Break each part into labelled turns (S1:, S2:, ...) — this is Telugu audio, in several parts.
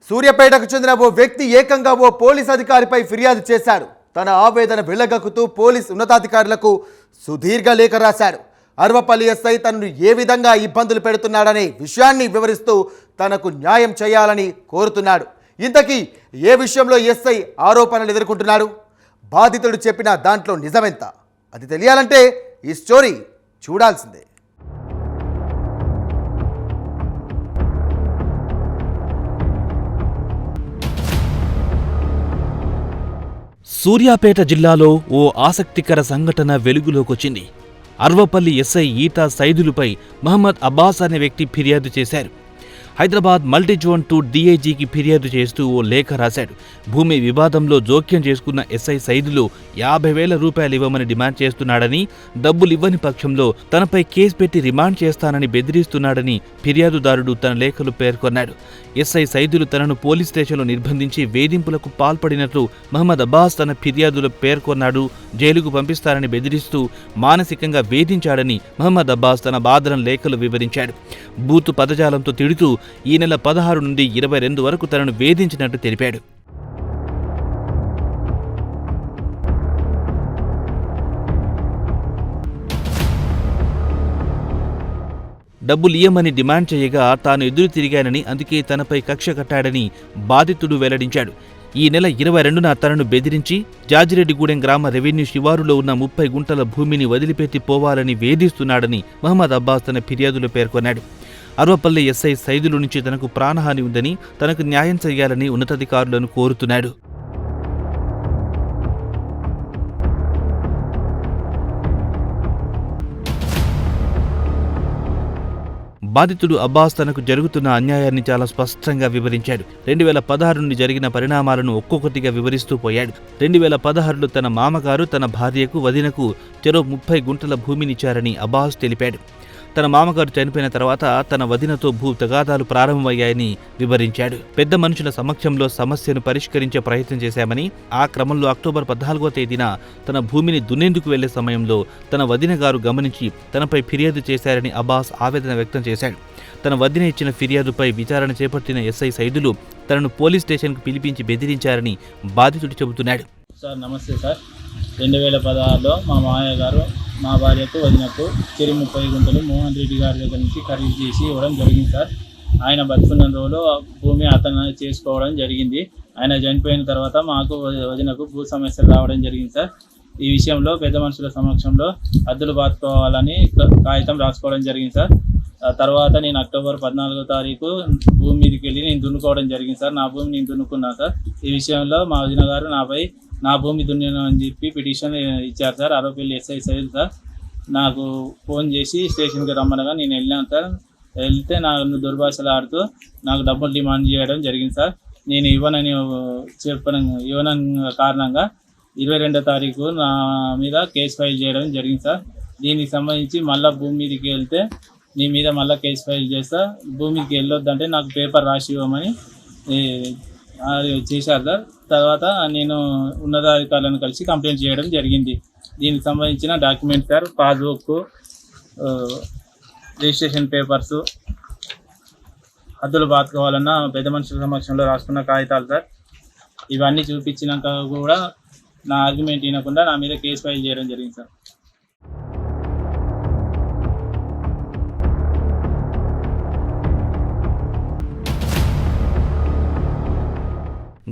S1: సూర్యాపేటకు చెందిన ఓ వ్యక్తి ఏకంగా ఓ పోలీస్ అధికారిపై ఫిర్యాదు చేశాడు. తన ఆవేదన వెళ్లగక్కుతూ పోలీస్ ఉన్నతాధికారులకు సుదీర్ఘ లేఖ రాశాడు. అర్వపల్లి ఎస్ఐ తనను ఏ విధంగా ఇబ్బందులు పెడుతున్నాడనే విషయాన్ని వివరిస్తూ తనకు న్యాయం చేయాలని కోరుతున్నాడు. ఇంతకీ ఏ విషయంలో ఎస్ఐ ఆరోపణలు ఎదుర్కొంటున్నాడు? బాధితుడు చెప్పిన దాంట్లో నిజమెంత? అది తెలియాలంటే ఈ స్టోరీ చూడాల్సిందే.
S2: సూర్యాపేట జిల్లాలో ఓ ఆసక్తికర సంఘటన వెలుగులోకొచ్చింది. అర్వపల్లి ఎస్ఐ ఈటా సైదులుపై మహమ్మద్ అబ్బాస్ అనే వ్యక్తి ఫిర్యాదు చేశారు. హైదరాబాద్ మల్టీజోన్ 2 డీఐజీకి ఫిర్యాదు చేస్తూ ఓ లేఖ రాశాడు. భూమి వివాదంలో జోక్యం చేసుకున్న ఎస్ఐ సైదులు 50,000 రూపాయలు ఇవ్వమని డిమాండ్ చేస్తున్నాడని, డబ్బులివ్వని పక్షంలో తనపై కేసు పెట్టి రిమాండ్ చేస్తానని బెదిరిస్తున్నాడని ఫిర్యాదుదారుడు తన లేఖలో పేర్కొన్నాడు. ఎస్ఐ సైదులు తనను పోలీస్ స్టేషన్లో నిర్బంధించి వేధింపులకు పాల్పడినట్లు మహమ్మద్ అబ్బాస్ తన ఫిర్యాదులో పేర్కొన్నాడు. జైలుకు పంపిస్తారని బెదిరిస్తూ మానసికంగా వేధించాడని మహమ్మద్ అబ్బాస్ తన బాధలను లేఖలో వివరించాడు. బూతు పదజాలంతో తిడుతూ ఈ నెల 16 నుండి 22 వరకు తనను వేధించినట్టు తెలిపాడు. డబ్బులియ్యమని డిమాండ్ చేయగా తాను ఎదురు తిరిగానని, అందుకే తనపై కక్ష కట్టాడని బాధితుడు వెల్లడించాడు. ఈ నెల 22న తనను బెదిరించి జాజిరెడ్డిగూడెం గ్రామ రెవెన్యూ శివారులో ఉన్న 30 గుంటల భూమిని వదిలిపెట్టి పోవాలని వేధిస్తున్నాడని మహమ్మద్ అబ్బాస్ తన ఫిర్యాదులో పేర్కొన్నాడు. అర్వపల్లి ఎస్ఐ సైదులు నుంచి తనకు ప్రాణహాని ఉందని, తనకు న్యాయం చేయాలని ఉన్నతాధికారులను కోరుతున్నాడు. బాధితుడు అబ్బాస్ తనకు జరుగుతున్న అన్యాయాన్ని చాలా స్పష్టంగా వివరించాడు. 2016 నుండి జరిగిన పరిణామాలను ఒక్కొక్కటిగా వివరిస్తూ పోయాడు. 2016లో తన మామగారు తన భార్యకు, వదినకు చెరో 30 గుంటల భూమినిచ్చారని అబ్బాస్ తెలిపాడు. తన మామగారు చనిపోయిన తర్వాత తన వదినతో భూ తగాదాలు ప్రారంభమయ్యాయని వివరించాడు. పెద్ద మనుషుల సమక్షంలో సమస్యను పరిష్కరించే ప్రయత్నం చేశామని, ఆ క్రమంలో అక్టోబర్ 14వ తేదీన తన భూమిని దున్నేందుకు వెళ్లే సమయంలో తన వదిన గారు గమనించి తనపై ఫిర్యాదు చేశారని అబ్బాస్ ఆవేదన వ్యక్తం చేశాడు. తన వదిన ఇచ్చిన ఫిర్యాదుపై విచారణ చేపట్టిన ఎస్ఐ సైదులు తనను పోలీస్ స్టేషన్కు పిలిపించి బెదిరించారని బాధితుడు చెబుతున్నాడు.
S3: సార్ నమస్తే సార్. 2016లో మా మామయ్య గారు మా భార్యకు, వదినకు చెరి 30 గుంటలు మోహన్ రెడ్డి గారి దగ్గర నుంచి ఖరీదు చేసి ఇవ్వడం జరిగింది సార్. ఆయన బతుకున్న రోజులు భూమి అతను చేసుకోవడం జరిగింది. ఆయన చనిపోయిన తర్వాత మాకు, వదినకు భూ సమస్యలు రావడం జరిగింది సార్. ఈ విషయంలో పెద్ద మనుషుల సమక్షంలో హద్దులు బాతుకోవాలని కాగితం రాసుకోవడం జరిగింది సార్. తర్వాత నేను అక్టోబర్ 14వ తారీఖు భూమి మీదకి వెళ్ళి నేను దున్నుకోవడం జరిగింది సార్. నా భూమి నేను దున్నుకున్నాను సార్. ఈ విషయంలో మా వదిన గారు నాపై నా భూమి దున్నాను అని చెప్పి పిటిషన్ ఇచ్చారు sir. Aravapalli SI Saidulu sir నాకు ఫోన్ చేసి స్టేషన్కి రమ్మనగా నేను వెళ్ళాను సార్. వెళ్తే నన్ను దుర్భాషలు ఆడుతూ నాకు డబ్బులు డిమాండ్ చేయడం జరిగింది సార్. నేను ఇవ్వనని కారణంగా 22వ తారీఖు నా మీద కేసు ఫైల్ చేయడం జరిగింది సార్. దీనికి సంబంధించి మళ్ళీ భూమి మీదకి వెళ్తే నీ మీద మళ్ళీ కేసు ఫైల్ చేస్తా, భూమికి వెళ్ళొద్దంటే నాకు పేపర్ రాసి ఇవ్వమని చేశారు సార్. తర్వాత నేను ఉన్నతాధికారులను కలిసి కంప్లైంట్ చేయడం జరిగింది. దీనికి సంబంధించిన document sir, passbook, registration papers, హద్దులు బాతుకోవాలన్న పెద్ద మనుషుల సమక్షంలో రాసుకున్న కాగితాలు సార్. ఇవన్నీ చూపించినాక కూడా నా ఆర్గ్యుమెంట్ వినకుండా నా మీద కేసు ఫైల్ చేయడం జరిగింది సార్.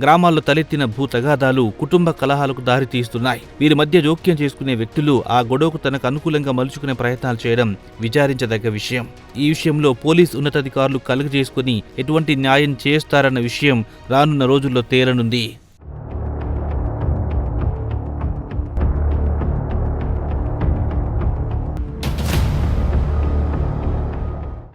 S2: గ్రామాల్లో తలెత్తిన భూ తగాదాలు కుటుంబ కలహాలకు దారితీస్తున్నాయి. వీరి మధ్య జోక్యం చేసుకునే వ్యక్తులు ఆ గొడవకు తనకు అనుకూలంగా మలుచుకునే ప్రయత్నాలు చేయడం విచారించదగ్గ విషయం. ఈ విషయంలో పోలీస్ ఉన్నతాధికారులు కలుగజేసుకుని ఎటువంటి న్యాయం చేస్తారన్న విషయం రానున్న రోజుల్లో తేలనుంది.